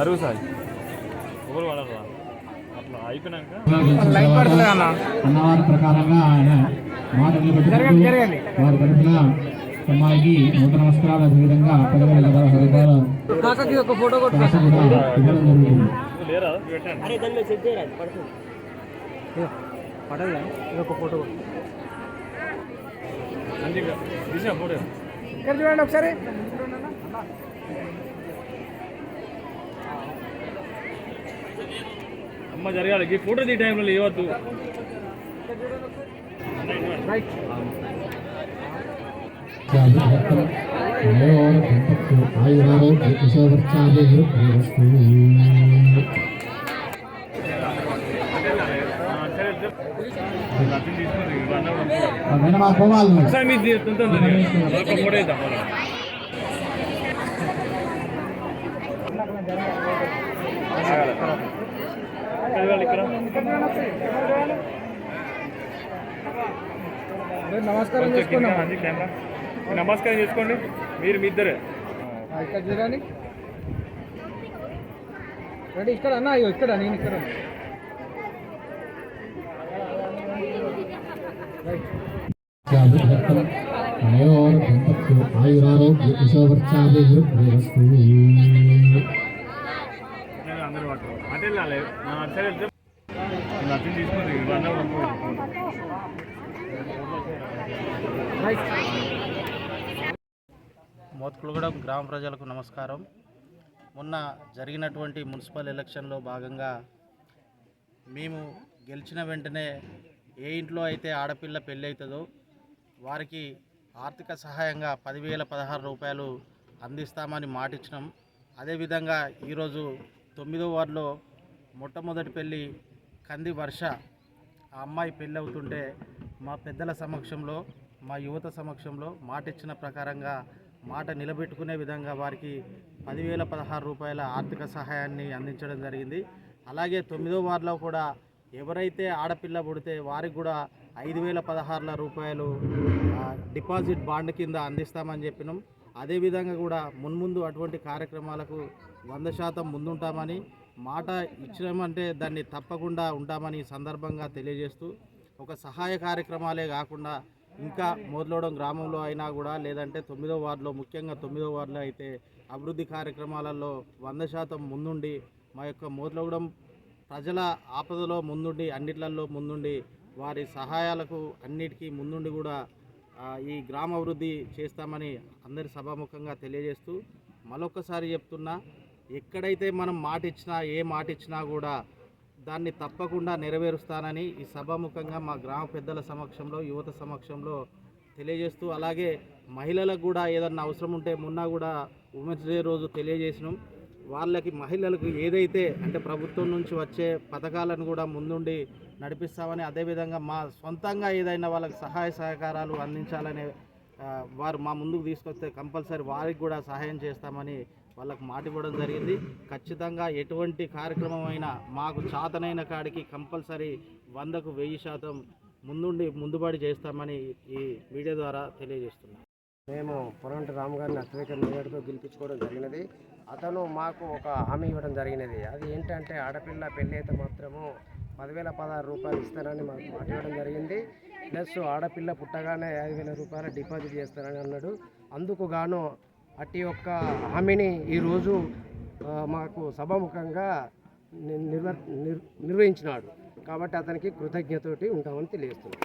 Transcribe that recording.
జరుగు సార్ ఎవరు వాడరా అట్లా అయిపోయినాక అన్నవారి ప్రకారంగా ఆయన మాట నిలబెట్టుకుంటూ వారి తరఫున అమ్మాయికి నూతన నమస్కారాలు అదేవిధంగా 10,000 రూపాయలు ఇవ్వడం జరుగుతుంది. ఇక్కడ చూడండి ఒకసారి. అమ్మ జరగాలి ఈ ఫోటో తీ టైంలో ఇవ్వద్దు. ఒకసారి మీరు ఫోటో ఇద్దాం. నమస్కారం చేసుకోండి. నమస్కారం చేసుకోండి. మీరు మీ ఇద్దరే ఇక్కడ చూడండి. రెడీ ఇక్కడ అన్న. అయ్యో ఇక్కడ నేను ఇక్కడ ఆయురారోగ్య అందరూ అంటే తీసుకుంది. మోత్కులగూడెం గ్రామ ప్రజలకు నమస్కారం. మొన్న జరిగినటువంటి మున్సిపల్ ఎలక్షన్లో భాగంగా మేము గెలిచిన వెంటనే ఏ ఇంట్లో అయితే ఆడపిల్ల పెళ్ళి అవుతుందో వారికి ఆర్థిక సహాయంగా 10,016 రూపాయలు అందిస్తామని మాటిచ్చినాం. అదేవిధంగా ఈరోజు 9వ వార్డులో మొట్టమొదటి పెళ్ళి కంది వర్ష ఆ అమ్మాయి పెళ్ళి అవుతుంటే మా పెద్దల సమక్షంలో మా యువత సమక్షంలో మాటిచ్చిన ప్రకారంగా మాట నిలబెట్టుకునే విధంగా వారికి 10,016 రూపాయల ఆర్థిక సహాయాన్ని అందించడం జరిగింది. అలాగే 9వ వార్డులో కూడా ఎవరైతే ఆడపిల్ల పుడితే వారికి కూడా 5,016 రూపాయలు డిపాజిట్ బాండ్ కింద అందిస్తామని చెప్పినాం. అదేవిధంగా కూడా మున్ముందు అటువంటి కార్యక్రమాలకు 100% ముందుంటామని మాట ఇచ్చినామంటే దాన్ని తప్పకుండా ఉంటామని సందర్భంగా తెలియజేస్తూ ఒక సహాయ కార్యక్రమాలే కాకుండా ఇంకా మోత్కులగూడెం గ్రామంలో అయినా కూడా లేదంటే 9వ వార్డులో ముఖ్యంగా 9వ వార్డులో అయితే అభివృద్ధి కార్యక్రమాలలో 100% ముందుండి మా యొక్క మోత్కులగూడెం ప్రజల ఆపదలో ముందుండి అన్నిట్లలో ముందుండి వారి సహాయాలకు అన్నిటికీ ముందుండి కూడా ఈ గ్రామ అభివృద్ధి చేస్తామని అందరి సభాముఖంగా తెలియజేస్తూ మరొకసారి చెప్తున్నా, ఎక్కడైతే మనం మాట ఇచ్చినా ఏ మాట ఇచ్చినా కూడా దాన్ని తప్పకుండా నెరవేరుస్తానని ఈ సభాముఖంగా మా గ్రామ పెద్దల సమక్షంలో యువత సమక్షంలో తెలియజేస్తూ, అలాగే మహిళలకు కూడా ఏదన్నా అవసరం ఉంటే మొన్న కూడా ఉమెన్స్ డే రోజు తెలియజేసినాం. వాళ్ళకి మహిళలకు ఏదైతే అంటే ప్రభుత్వం నుంచి వచ్చే పథకాలను కూడా ముందుండి నడిపిస్తామని, అదేవిధంగా మా సొంతంగా ఏదైనా వాళ్ళకి సహాయ సహకారాలు అందించాలనే వారు మా ముందుకు తీసుకొస్తే కంపల్సరీ వారికి కూడా సహాయం చేస్తామని వాళ్ళకు మాట ఇవ్వడం జరిగింది. ఖచ్చితంగా ఎటువంటి కార్యక్రమం అయినా మాకు చాతనైన కాడికి కంపల్సరీ 100కు 1000% ముందుబడి చేస్తామని ఈ మీడియా ద్వారా తెలియజేస్తున్నాం. మేము పొరంటి రామ్ గారిని అత్యధిక మెజార్టీతో గెలిపించుకోవడం జరిగినది. అతను మాకు ఒక హామీ ఇవ్వడం జరిగినది. అది ఏంటంటే ఆడపిల్ల పెళ్ళి అయితే మాత్రము 10,016 రూపాయలు ఇస్తారని మాకు మాట ఇవ్వడం జరిగింది. ప్లస్ ఆడపిల్ల పుట్టగానే 5,000 రూపాయలు డిపాజిట్ చేస్తారని అన్నాడు. అందుకు గాను అట్టి యొక్క హామీని ఈరోజు మాకు సభాముఖంగా నిర్వహించినాడు. కాబట్టి అతనికి కృతజ్ఞతతోటి ఉంటామని తెలియజేస్తున్నాం.